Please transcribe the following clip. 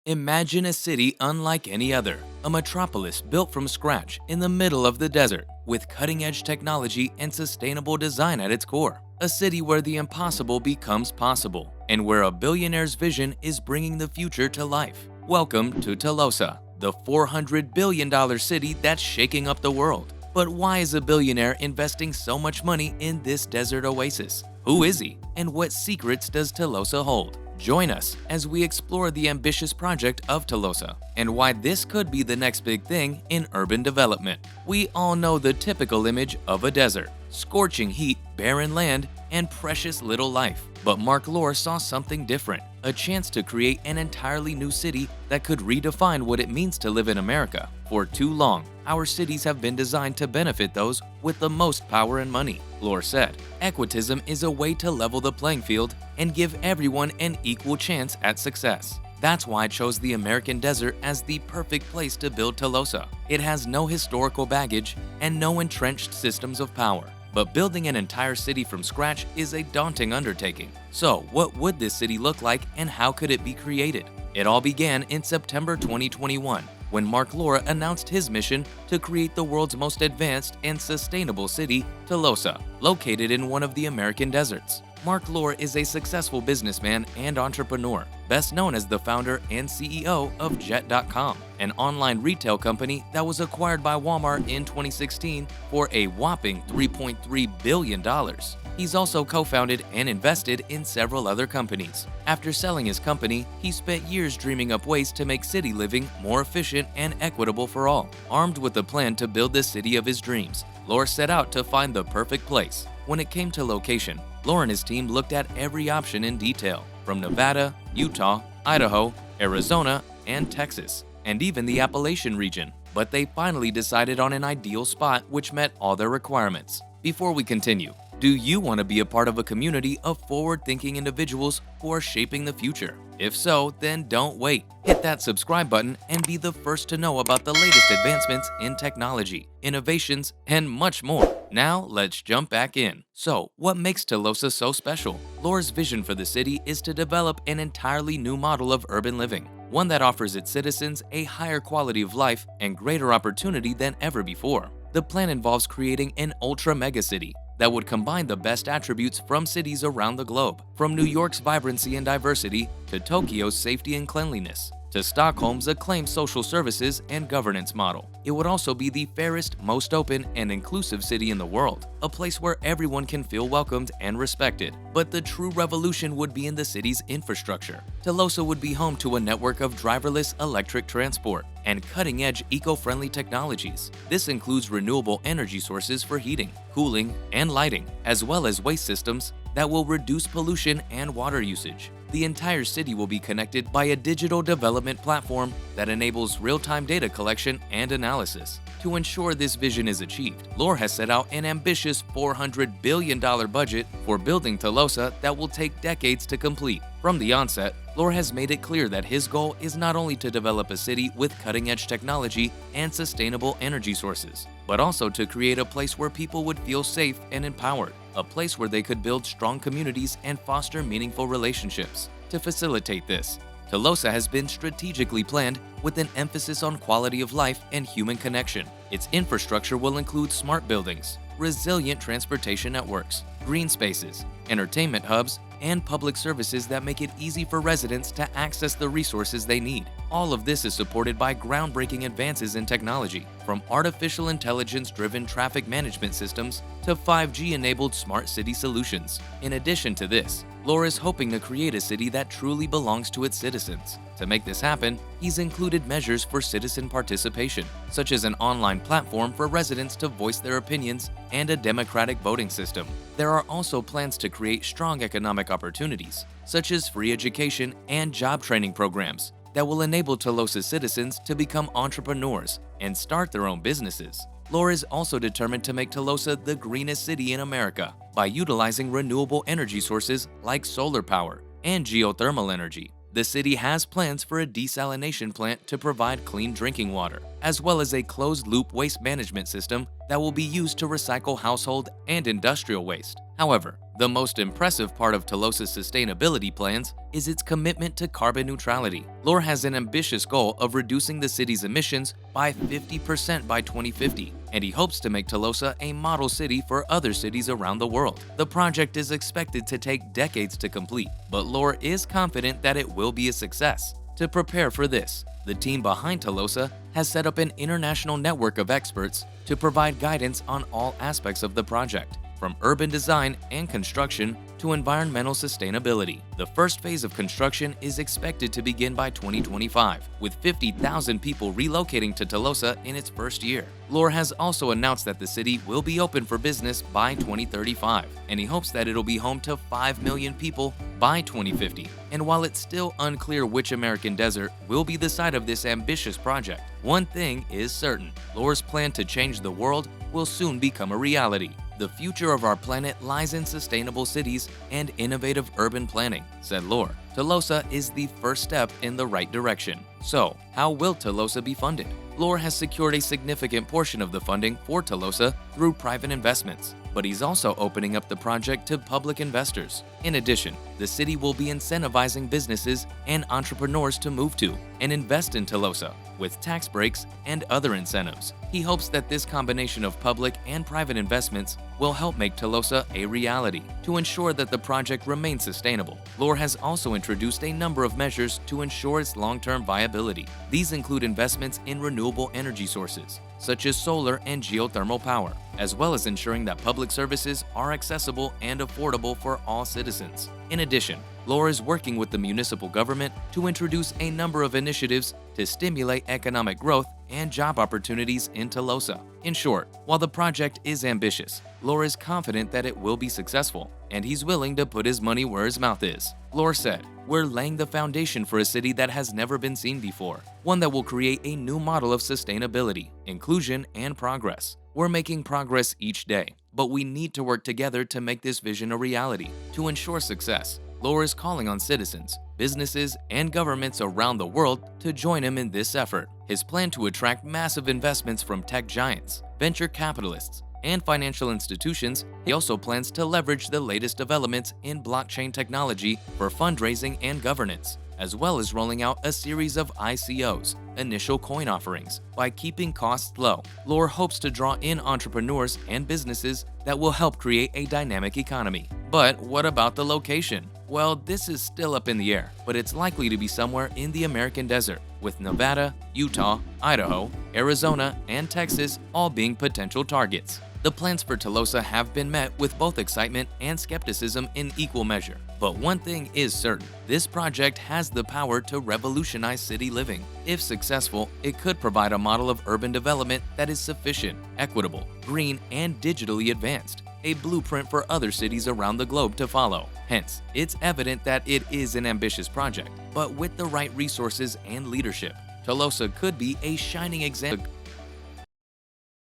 Imagine a city unlike any other, a metropolis built from scratch in the middle of the desert, with cutting-edge technology and sustainable design at its core. A city where the impossible becomes possible, and where a billionaire's vision is bringing the future to life. Welcome to Telosa, the $400 billion city that's shaking up the world. But why is a billionaire investing so much money in this desert oasis? Who is he, and what secrets does Telosa hold? Join us as we explore the ambitious project of Telosa and why this could be the next big thing in urban development. We all know the typical image of a desert: scorching heat, barren land, and precious little life. But Mark Lohr saw something different, a chance to create an entirely new city that could redefine what it means to live in America. For too long, our cities have been designed to benefit those with the most power and money, Lohr said. Equitism is a way to level the playing field and give everyone an equal chance at success. That's why I chose the American desert as the perfect place to build Telosa. It has no historical baggage and no entrenched systems of power. But building an entire city from scratch is a daunting undertaking. So, what would this city look like and how could it be created? It all began in September 2021, when Mark Lohr announced his mission to create the world's most advanced and sustainable city, Telosa, located in one of the American deserts. Mark Lohr is a successful businessman and entrepreneur, best known as the founder and CEO of Jet.com, an online retail company that was acquired by Walmart in 2016 for a whopping $3.3 billion. He's also co-founded and invested in several other companies. After selling his company, he spent years dreaming up ways to make city living more efficient and equitable for all. Armed with a plan to build the city of his dreams, Lohr set out to find the perfect place. When it came to location, Lohr and his team looked at every option in detail, from Nevada, Utah, Idaho, Arizona, and Texas, and even the Appalachian region. But they finally decided on an ideal spot which met all their requirements. Before we continue, do you want to be a part of a community of forward-thinking individuals who are shaping the future? If so, then don't wait. Hit that subscribe button and be the first to know about the latest advancements in technology, innovations, and much more. Now, let's jump back in. So, what makes Telosa so special? Lohr's vision for the city is to develop an entirely new model of urban living, one that offers its citizens a higher quality of life and greater opportunity than ever before. The plan involves creating an ultra-mega city that would combine the best attributes from cities around the globe, from New York's vibrancy and diversity to Tokyo's safety and cleanliness, to Stockholm's acclaimed social services and governance model. It would also be the fairest, most open, and inclusive city in the world, a place where everyone can feel welcomed and respected. But the true revolution would be in the city's infrastructure. Telosa would be home to a network of driverless electric transport and cutting-edge eco-friendly technologies. This includes renewable energy sources for heating, cooling, and lighting, as well as waste systems that will reduce pollution and water usage. The entire city will be connected by a digital development platform that enables real-time data collection and analysis. To ensure this vision is achieved, Lohr has set out an ambitious $400 billion budget for building Telosa that will take decades to complete. From the onset, Lohr has made it clear that his goal is not only to develop a city with cutting-edge technology and sustainable energy sources, but also to create a place where people would feel safe and empowered, a place where they could build strong communities and foster meaningful relationships. To facilitate this, Telosa has been strategically planned with an emphasis on quality of life and human connection. Its infrastructure will include smart buildings, resilient transportation networks, green spaces, entertainment hubs, and public services that make it easy for residents to access the resources they need. All of this is supported by groundbreaking advances in technology, from artificial intelligence-driven traffic management systems to 5G-enabled smart city solutions. In addition to this, Lohr is hoping to create a city that truly belongs to its citizens. To make this happen, he's included measures for citizen participation, such as an online platform for residents to voice their opinions and a democratic voting system. There are also plans to create strong economic opportunities, such as free education and job training programs that will enable Telosa citizens to become entrepreneurs and start their own businesses. Lohr is also determined to make Telosa the greenest city in America by utilizing renewable energy sources like solar power and geothermal energy. The city has plans for a desalination plant to provide clean drinking water, as well as a closed-loop waste management system that will be used to recycle household and industrial waste. However, the most impressive part of Telosa's sustainability plans is its commitment to carbon neutrality. Lore has an ambitious goal of reducing the city's emissions by 50% by 2050, and he hopes to make Telosa a model city for other cities around the world. The project is expected to take decades to complete, but Lore is confident that it will be a success. To prepare for this, the team behind Telosa has set up an international network of experts to provide guidance on all aspects of the project, from urban design and construction to environmental sustainability. The first phase of construction is expected to begin by 2025, with 50,000 people relocating to Telosa in its first year. Lore has also announced that the city will be open for business by 2035, and he hopes that it'll be home to 5 million people by 2050. And while it's still unclear which American desert will be the site of this ambitious project, one thing is certain: Lore's plan to change the world will soon become a reality. The future of our planet lies in sustainable cities and innovative urban planning, said Lore. Telosa is the first step in the right direction. So, how will Telosa be funded? Lore has secured a significant portion of the funding for Telosa through private investments, but he's also opening up the project to public investors. In addition, the city will be incentivizing businesses and entrepreneurs to move to and invest in Telosa with tax breaks and other incentives. He hopes that this combination of public and private investments will help make Telosa a reality. To ensure that the project remains sustainable, Lore has also introduced a number of measures to ensure its long-term viability. These include investments in renewable energy sources, such as solar and geothermal power, as well as ensuring that public services are accessible and affordable for all citizens. In addition, Lore is working with the municipal government to introduce a number of initiatives to stimulate economic growth and job opportunities in Telosa. In short, while the project is ambitious, Lore is confident that it will be successful, and he's willing to put his money where his mouth is. Lore said, "We're laying the foundation for a city that has never been seen before, one that will create a new model of sustainability, inclusion, and progress. We're making progress each day, but we need to work together to make this vision a reality. To ensure success, Lore is calling on citizens, businesses, and governments around the world to join him in this effort. His plan to attract massive investments from tech giants, venture capitalists, and financial institutions. He also plans to leverage the latest developments in blockchain technology for fundraising and governance, as well as rolling out a series of ICOs, initial coin offerings, by keeping costs low. Lore hopes to draw in entrepreneurs and businesses that will help create a dynamic economy. But what about the location? Well, this is still up in the air, but it's likely to be somewhere in the American desert, with Nevada, Utah, Idaho, Arizona, and Texas all being potential targets. The plans for Telosa have been met with both excitement and skepticism in equal measure. But one thing is certain: this project has the power to revolutionize city living. If successful, it could provide a model of urban development that is sufficient, equitable, green, and digitally advanced, a blueprint for other cities around the globe to follow. Hence, it's evident that it is an ambitious project, but with the right resources and leadership, Telosa could be a shining example.